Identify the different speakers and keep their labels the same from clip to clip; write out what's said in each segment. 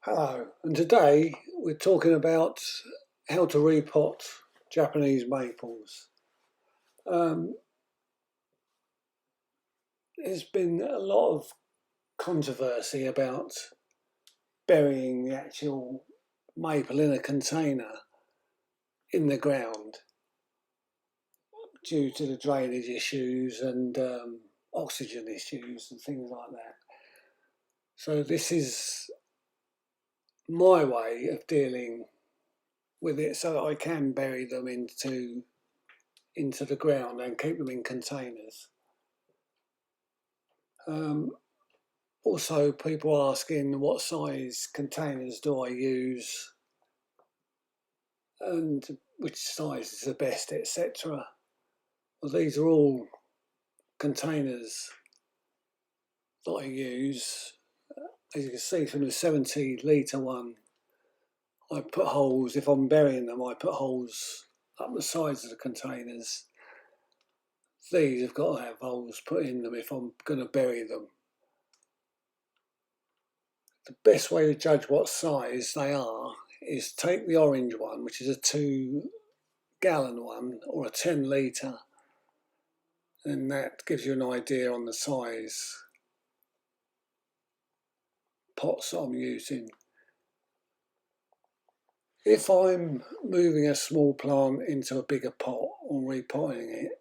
Speaker 1: Hello, and today we're talking about how to repot Japanese maples. Um, there's been a lot of controversy about burying the actual maple in a container in the ground due to the drainage issues and oxygen issues and things like that. So this is my way of dealing with it so that I can bury them into the ground and keep them in containers. Also, people asking what size containers do I use and which size is the best, etc. Well, these are all containers that I use. As you can see from the 70-litre one, I put holes, if I'm burying them, I put holes up the sides of the containers. These have got to have holes put in them if I'm going to bury them. The best way to judge what size they are is take the orange one, which is a 2-gallon one or a 10-litre, and that gives you an idea on the size pots I'm using. If I'm moving a small plant into a bigger pot or repotting it,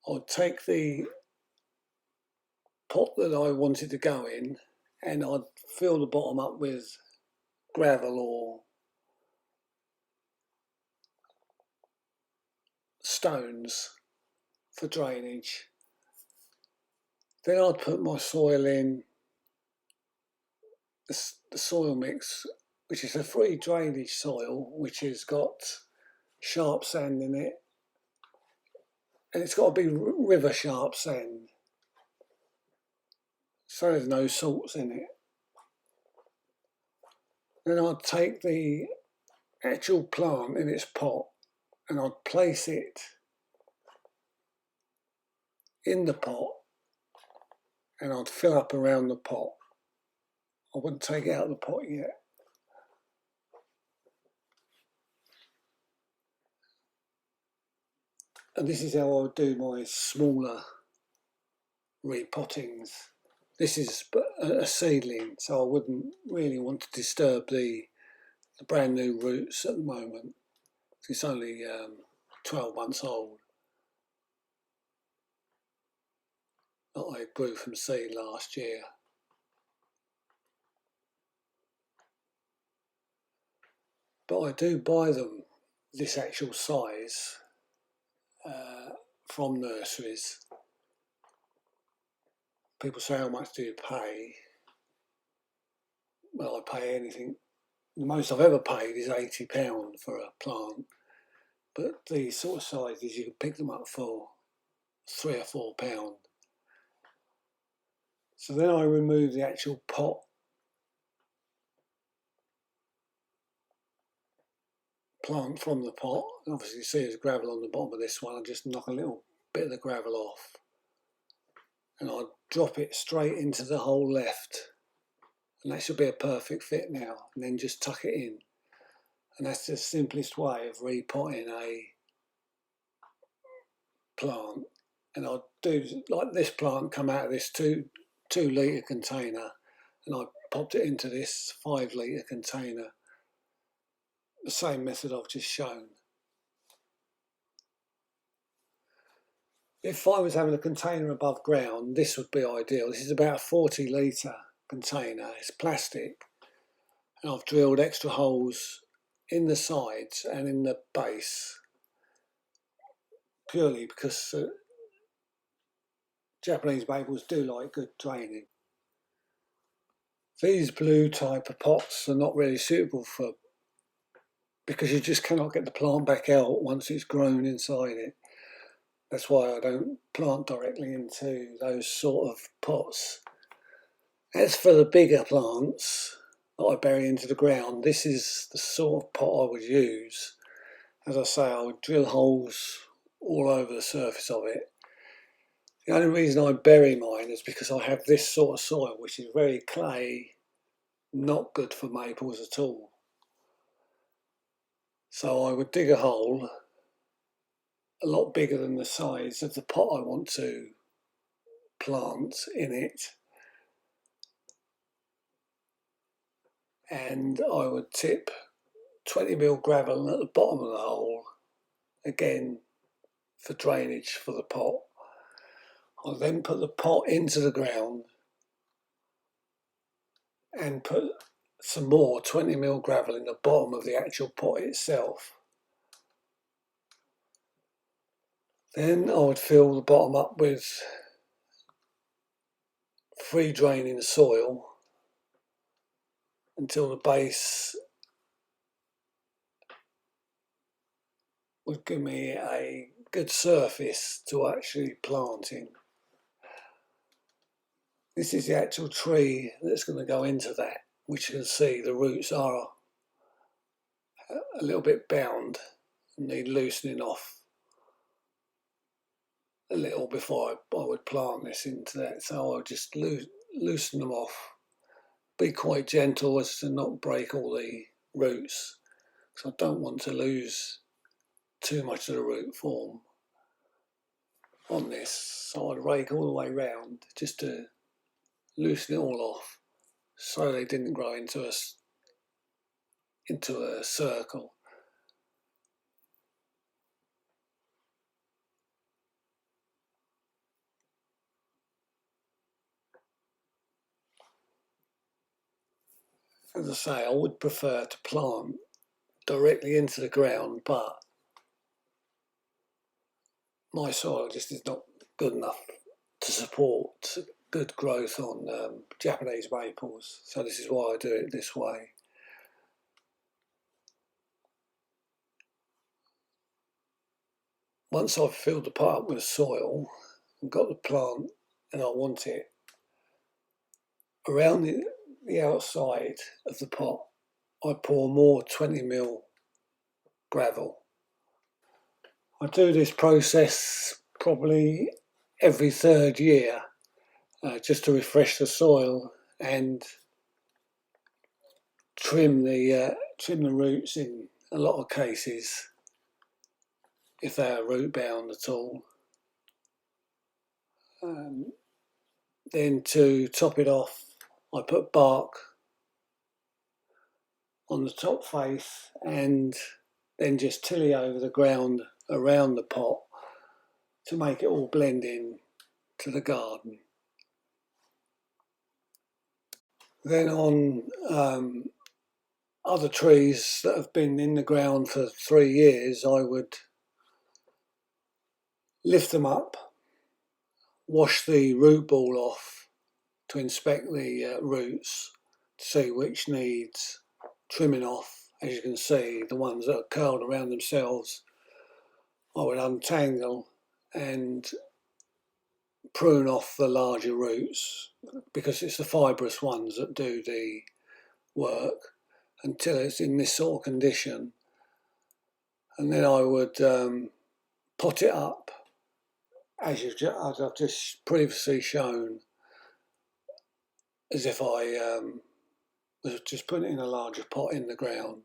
Speaker 1: I'll take the pot that I wanted to go in and I'd fill the bottom up with gravel or stones for drainage. Then I'd put my soil in, the soil mix, which is a free drainage soil, which has got sharp sand in it, and it's got to be river sharp sand, so there's no salts in it. Then I'd take the actual plant in its pot and I'd place it in the pot and I'd fill up around the pot. I wouldn't take it out of the pot yet. And this is how I would do my smaller repottings. This is a seedling, so I wouldn't really want to disturb the brand new roots at the moment. It's only 12 months old that I grew from seed last year. But I do buy them this actual size from nurseries. People say, how much do you pay? Well, I pay anything. The most I've ever paid is £80 for a plant. But these sort of sizes, you can pick them up for £3 or £4. So then I remove the actual pot plant from the pot. Obviously you see there's gravel on the bottom of this one. I just knock a little bit of the gravel off and I drop it straight into the hole left, and that should be a perfect fit now, and then just tuck it in. And that's the simplest way of repotting a plant. And I'll do like this plant come out of this 2-litre container, and I popped it into this 5-litre container, the same method I've just shown. If I was having a container above ground, this would be ideal. This is about a 40-litre container. It's plastic, and I've drilled extra holes in the sides and in the base, purely because Japanese maples do like good draining. These blue type of pots are not really suitable because you just cannot get the plant back out once it's grown inside it. That's why I don't plant directly into those sort of pots. As for the bigger plants that I bury into the ground, this is the sort of pot I would use. As I say, I would drill holes all over the surface of it. The only reason I bury mine is because I have this sort of soil, which is very clayey, not good for maples at all. So I would dig a hole a lot bigger than the size of the pot I want to plant in it, and I would tip 20 ml gravel at the bottom of the hole, again for drainage for the pot. I'll then put the pot into the ground and put some more 20 ml gravel in the bottom of the actual pot itself. Then I would fill the bottom up with free draining soil until the base would give me a good surface to actually plant in. This is the actual tree that's going to go into that, which you can see the roots are a little bit bound and need loosening off a little before I would plant this into that. So I'll just loosen them off, be quite gentle as to not break all the roots, because I don't want to lose too much of the root form on this. So I'd rake all the way round just to loosen it all off so they didn't grow into a circle. As I say, I would prefer to plant directly into the ground, but my soil just is not good enough to support good growth on Japanese maples. So this is why I do it this way. Once I've filled the pot up with soil and got the plant and I want it, around the outside of the pot I pour more 20 ml gravel. I do this process probably every third year, just to refresh the soil and trim the roots in a lot of cases if they are root bound at all. Then to top it off, I put bark on the top face and then just tilly over the ground around the pot to make it all blend in to the garden. Then on other trees that have been in the ground for 3 years, I would lift them up, wash the root ball off to inspect the roots to see which needs trimming off. As you can see, the ones that are curled around themselves, I would untangle and prune off the larger roots, because it's the fibrous ones that do the work, until it's in this sort of condition. And then I would pot it up as I've just previously shown, as if I was just putting it in a larger pot in the ground.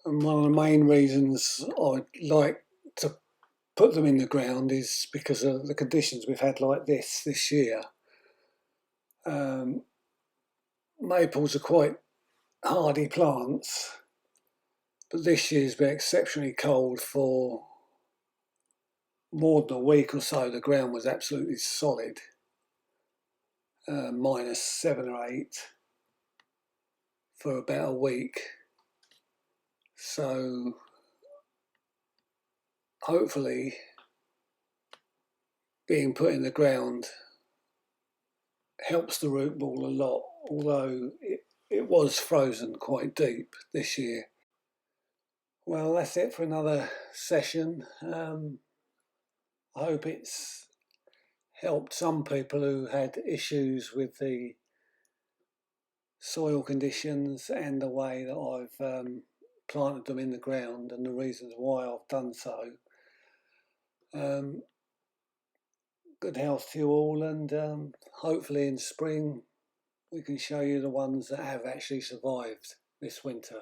Speaker 1: And one of the main reasons I like to put them in the ground is because of the conditions we've had like this year. Maples are quite hardy plants, but this year's been exceptionally cold. For more than a week or so, the ground was absolutely solid, -7 or 8 for about a week. So hopefully being put in the ground helps the root ball a lot, although it was frozen quite deep this year. Well, that's it for another session. I hope it's helped some people who had issues with the soil conditions and the way that I've planted them in the ground and the reasons why I've done so. Good health to you all, and hopefully in spring we can show you the ones that have actually survived this winter.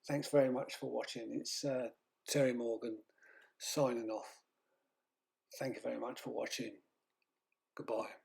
Speaker 1: Thanks very much for watching. It's Terry Morgan signing off. Thank you very much for watching. Goodbye.